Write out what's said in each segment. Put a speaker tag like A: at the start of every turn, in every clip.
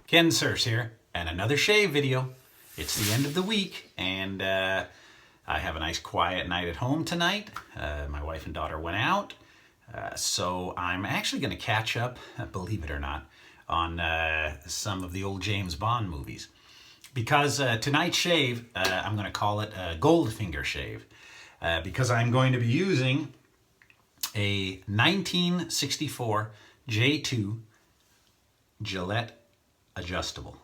A: Kensurfs here, and another shave video. It's the end of the week, and I have a nice quiet night at home tonight. My wife and daughter went out, so I'm actually going to catch up, believe it or not, on some of the old James Bond movies. Because tonight's shave, I'm going to call it a Goldfinger shave, because I'm going to be using a 1964 J2 Gillette adjustable,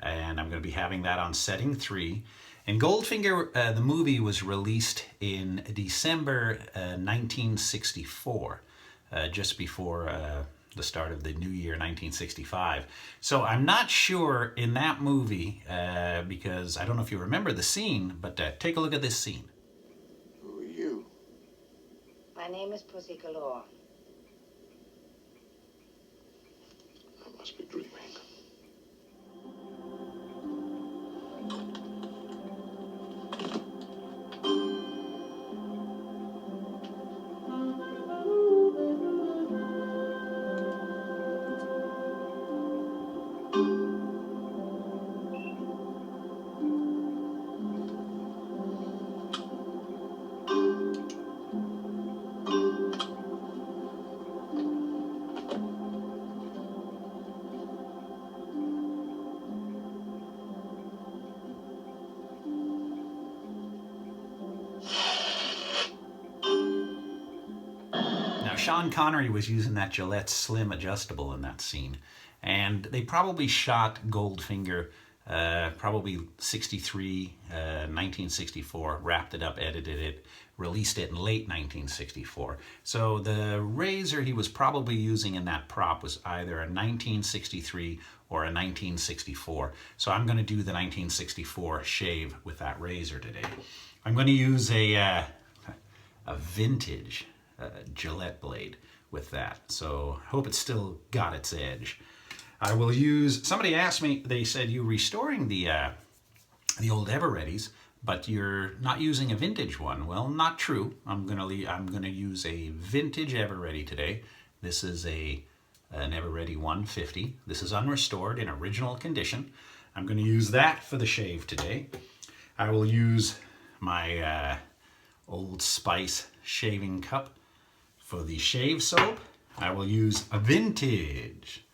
A: and I'm going to be having that on setting 3. And Goldfinger, the movie, was released in December 1964, just before the start of the new year 1965. So I'm not sure in that movie, because I don't know if you remember the scene, but take a look at this scene.
B: Who are you?
C: My name is Pussy Galore.
B: I must be dreaming.
A: Now, Sean Connery was using that Gillette Slim adjustable in that scene, and they probably shot Goldfinger probably 63, 1964, wrapped it up, edited it, released it in late 1964. So the razor he was probably using in that prop was either a 1963 or a 1964. So I'm going to do the 1964 shave with that razor today. I'm going to use a vintage Gillette blade with that, so I hope it's still got its edge. I will use, somebody asked me, they said, you restoring the old Evereadys, but you're not using a vintage one. Well, not true. I'm gonna use a vintage Eveready today. This is an Eveready 150. This is unrestored in original condition. I'm gonna use that for the shave today. I will use my Old Spice shaving cup for the shave soap. I will use a vintage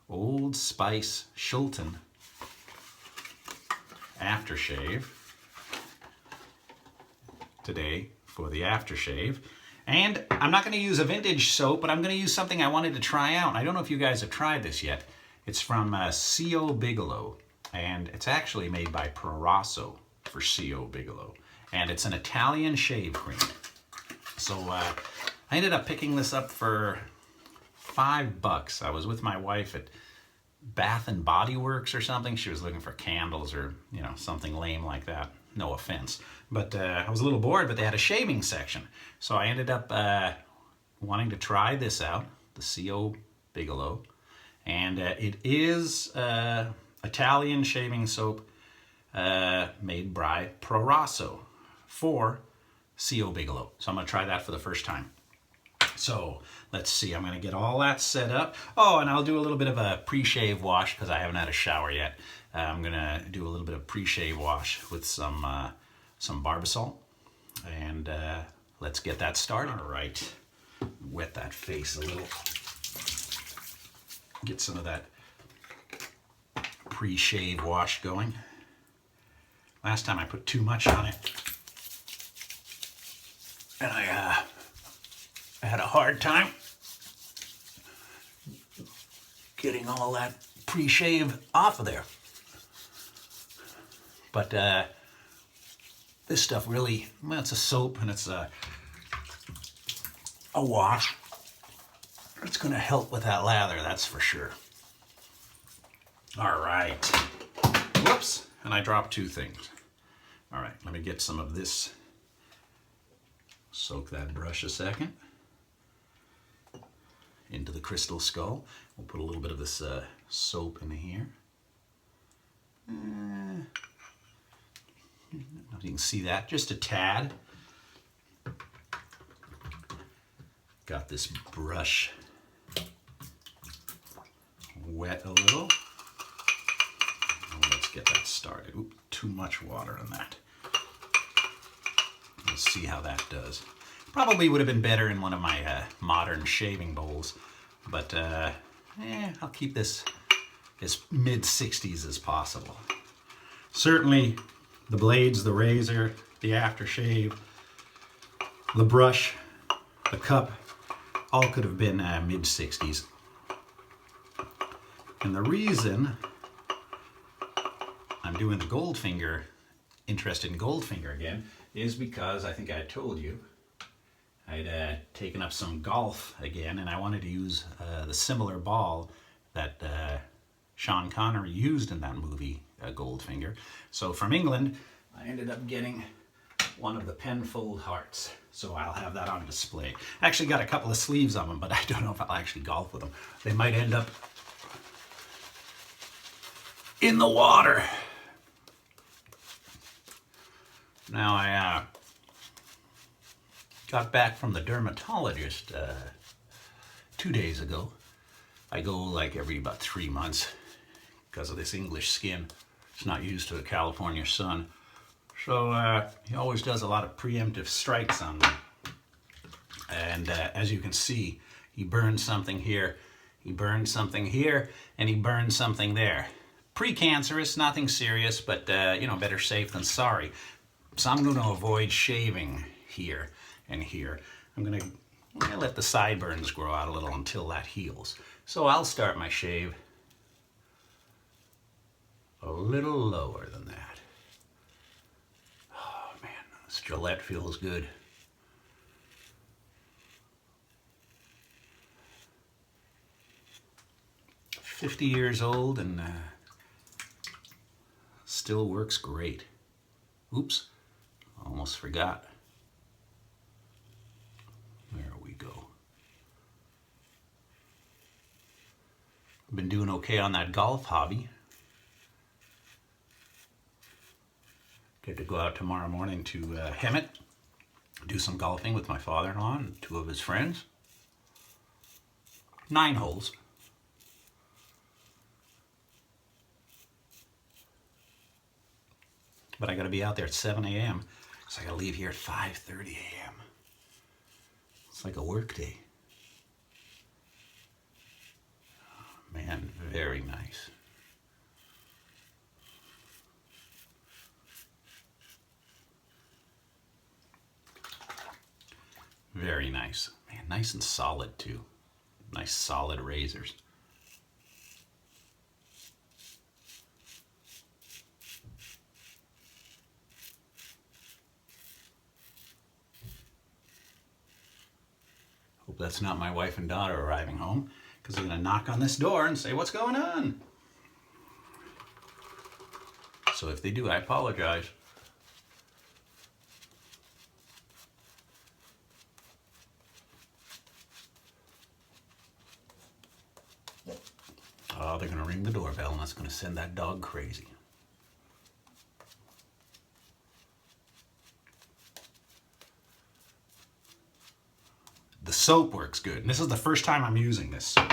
A: Old Spice Shulton aftershave today for the aftershave. And I'm not going to use a vintage soap, but I'm going to use something I wanted to try out. I don't know if you guys have tried this yet. It's from C.O. Bigelow, and it's actually made by Proraso for C.O. Bigelow. And it's an Italian shave cream. So I ended up picking this up for $5. I was with my wife at Bath and Body Works or something. She was looking for candles or, you know, something lame like that. No offense. But I was a little bored, but they had a shaving section. So I ended up wanting to try this out, the C.O. Bigelow. And it is Italian shaving soap made by Proraso for C.O. Bigelow. So I'm going to try that for the first time. So let's see, I'm going to get all that set up. Oh, and I'll do a little bit of a pre-shave wash because I haven't had a shower yet. I'm going to do a little bit of pre-shave wash with some Barbasol. And let's get that started. All right, wet that face a little. Get some of that pre-shave wash going. Last time I put too much on it, and I had a hard time getting all that pre-shave off of there. But this stuff really, well, it's a soap and it's a wash. It's going to help with that lather, that's for sure. All right. Whoops. And I dropped 2 things. All right, let me get some of this. Soak that brush a second into the crystal skull. We'll put a little bit of this soap in here. I don't know if you can see that, just a tad. Got this brush wet a little. get that started. Oop, too much water in that. Let's see how that does. Probably would have been better in one of my modern shaving bowls, but I'll keep this as mid-60s as possible. Certainly the blades, the razor, the aftershave, the brush, the cup, all could have been mid-60s. And the reason I'm doing the Goldfinger, interested in Goldfinger again, is because I think I told you I'd taken up some golf again, and I wanted to use the similar ball that Sean Connery used in that movie, Goldfinger. So from England, I ended up getting one of the penfold hearts. So I'll have that on display. I actually got a couple of sleeves of them, but I don't know if I'll actually golf with them. They might end up in the water. Now I got back from the dermatologist 2 days ago. I go like every about 3 months because of this English skin. It's not used to the California sun. So he always does a lot of preemptive strikes on me. And as you can see, he burned something here, he burned something here, and he burned something there. Precancerous, nothing serious, but you know, better safe than sorry. So I'm going to avoid shaving here and here. I'm going to let the sideburns grow out a little until that heals. So I'll start my shave a little lower than that. Oh man, this Gillette feels good. $50 years old and still works great. Oops, almost forgot. There we go. I've been doing okay on that golf hobby. Get to go out tomorrow morning to Hemet, do some golfing with my father-in-law and 2 of his friends. 9 holes. But I got to be out there at 7 a.m. So I got to leave here at 5:30 a.m. It's like a work day. Oh, man, very nice. Very nice. Man, nice and solid too. Nice solid razors. Hope that's not my wife and daughter arriving home, because they're going to knock on this door and say, "What's going on?" So if they do, I apologize. Oh, they're going to ring the doorbell, and that's going to send that dog crazy. The soap works good. And this is the first time I'm using this soap.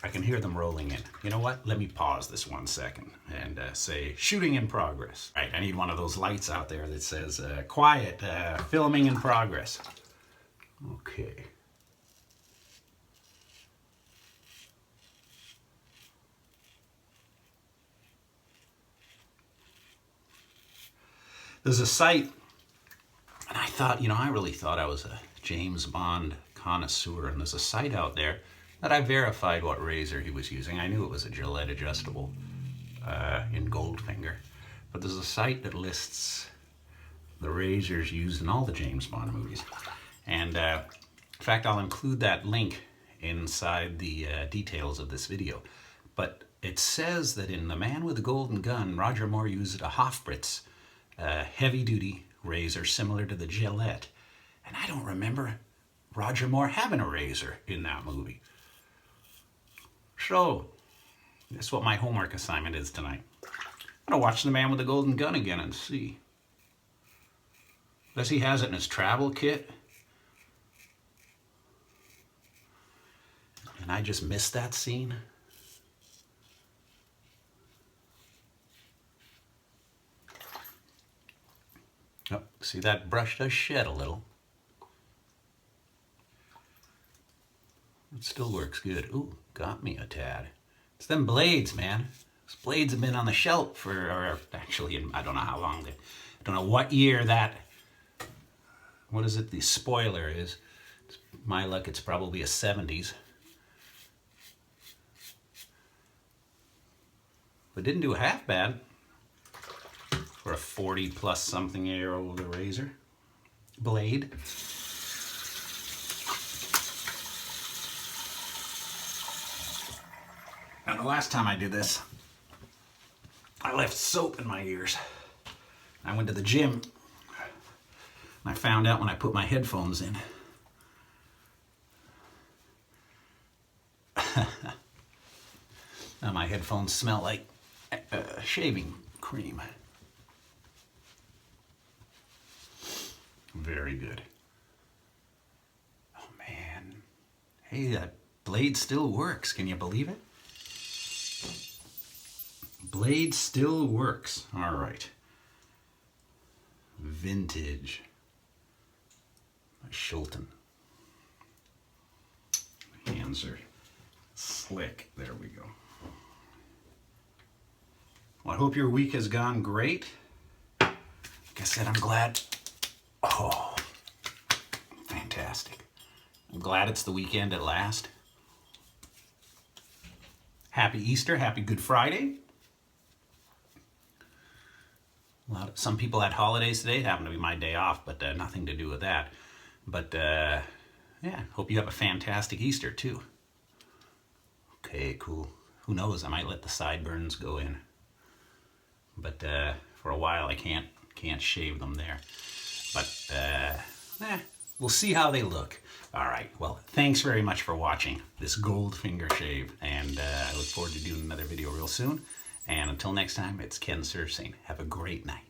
A: I can hear them rolling in. You know what? Let me pause this 1 second and say, shooting in progress. All right, I need one of those lights out there that says, quiet, filming in progress. Okay. There's a site, and I thought, you know, I really thought I was a James Bond connoisseur, and there's a site out there that I verified what razor he was using. I knew it was a Gillette adjustable in Goldfinger, but there's a site that lists the razors used in all the James Bond movies. And in fact, I'll include that link inside the details of this video. But it says that in The Man with the Golden Gun, Roger Moore used a Hofbritz heavy-duty razor similar to the Gillette. And I don't remember Roger Moore having a razor in that movie. So, that's what my homework assignment is tonight. I'm going to watch The Man with the Golden Gun again and see. Unless he has it in his travel kit. And I just missed that scene. See, that brush does shed a little. It still works good. Ooh, got me a tad. It's them blades, man. Those blades have been on the shelf for, or actually, I don't know how long. I don't know what year that, what is it, the spoiler is. It's, my luck, it's probably a 70s. But didn't do half bad for a 40 plus something year old razor blade. And the last time I did this, I left soap in my ears. I went to the gym and I found out when I put my headphones in. Now my headphones smell like shaving cream. Very good. Oh man. Hey, that blade still works. Can you believe it? Blade still works. All right. Vintage. My Shulton. Hands are slick. There we go. Well, I hope your week has gone great. Like I said, I'm glad. Oh, fantastic. I'm glad it's the weekend at last. Happy Easter. Happy Good Friday. Some people had holidays today. It happened to be my day off, but nothing to do with that. But yeah, hope you have a fantastic Easter too. Okay, cool. Who knows? I might let the sideburns go in, but for a while I can't shave them there. But we'll see how they look. All right. Well, thanks very much for watching this Goldfinger shave, and I look forward to doing another video real soon. And until next time, it's Kensurfs saying have a great night.